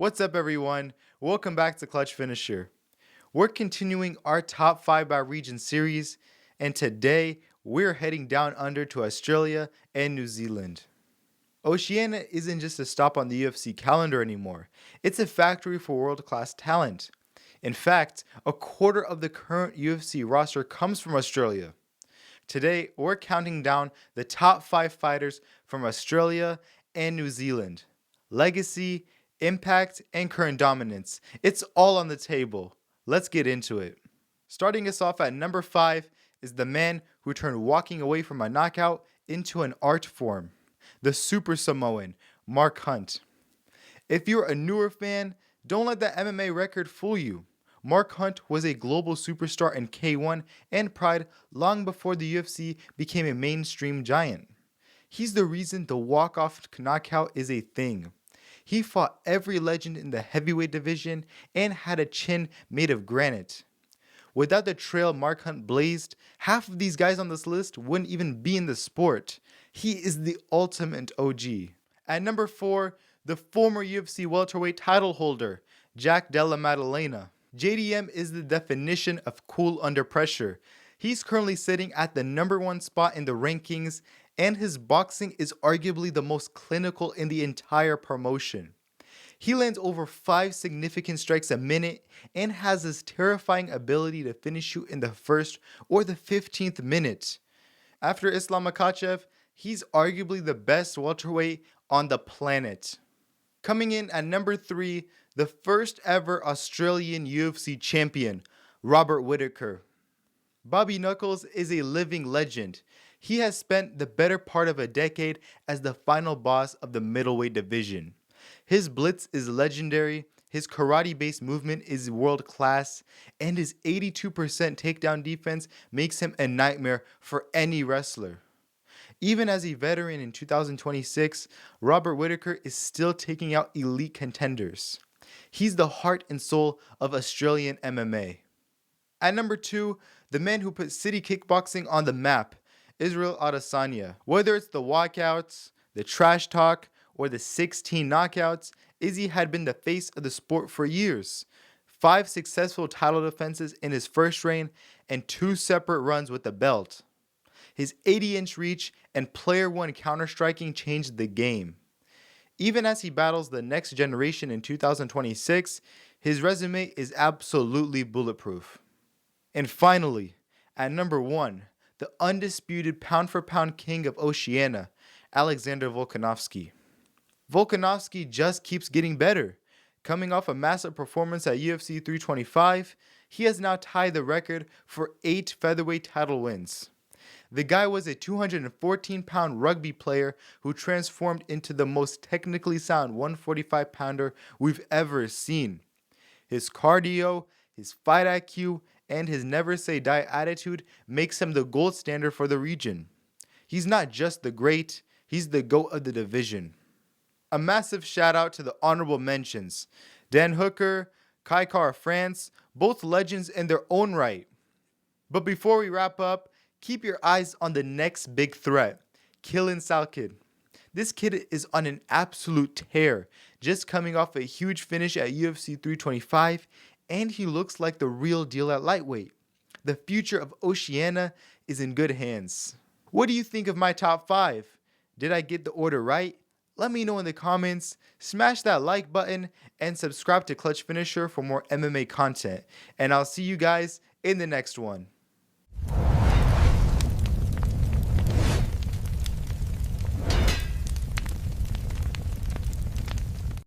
What's up, everyone? Welcome back to Clutch Finisher. We're continuing our top 5 by region series, and today we're heading down under to Australia and New Zealand. Oceania isn't just a stop on the UFC calendar anymore, it's a factory for world-class talent. In fact, a quarter of the current UFC roster comes from Australia. Today, we're counting down the top 5 fighters from Australia and New Zealand. Legacy, impact, and current dominance. It's all on the table. Let's get into it. Starting us off at number 5 is the man who turned walking away from a knockout into an art form. The Super Samoan, Mark Hunt. If you're a newer fan, don't let that MMA record fool you. Mark Hunt was a global superstar in K1 and Pride long before the UFC became a mainstream giant. He's the reason the walk-off knockout is a thing. He fought every legend in the heavyweight division and had a chin made of granite. Without the trail Mark Hunt blazed, half of these guys on this list wouldn't even be in the sport. He is the ultimate OG. At number 4, the former UFC welterweight title holder, Della Maddalena. JDM is the definition of cool under pressure. He's currently sitting at the number 1 spot in the rankings, and his boxing is arguably the most clinical in the entire promotion. He lands over 5 significant strikes a minute and has this terrifying ability to finish you in the 1st or the 15th minute. After Islam Makhachev, he's arguably the best welterweight on the planet. Coming in at number 3, the first ever Australian UFC champion, Robert Whittaker. Bobby Knuckles is a living legend. He has spent the better part of a decade as the final boss of the middleweight division. His blitz is legendary, his karate-based movement is world-class, and his 82% takedown defense makes him a nightmare for any wrestler. Even as a veteran in 2026, Robert Whittaker is still taking out elite contenders. He's the heart and soul of Australian MMA. At number 2, the man who put city kickboxing on the map, Israel Adesanya. Whether it's the walkouts, the trash talk, or the 16 knockouts, Izzy had been the face of the sport for years. 5 successful title defenses in his first reign and 2 separate runs with the belt. His 80-inch reach and Player 1 counter-striking changed the game. Even as he battles the next generation in 2026, his resume is absolutely bulletproof. And finally, at number 1, the undisputed pound-for-pound king of Oceania, Alexander Volkanovski. Volkanovski just keeps getting better. Coming off a massive performance at UFC 325, he has now tied the record for 8 featherweight title wins. The guy was a 214-pound rugby player who transformed into the most technically sound 145-pounder we've ever seen. His cardio, his fight IQ, and his never-say-die attitude makes him the gold standard for the region. He's not just the great, he's the GOAT of the division. A massive shout out to the honorable mentions. Dan Hooker, Kai Kara France, both legends in their own right. But before we wrap up, keep your eyes on the next big threat, Killen Salkid. This kid is on an absolute tear, just coming off a huge finish at UFC 325, and he looks like the real deal at lightweight. The future of Oceania is in good hands. What do you think of my top 5? Did I get the order right? Let me know in the comments, smash that like button, and subscribe to Clutch Finisher for more MMA content. And I'll see you guys in the next one.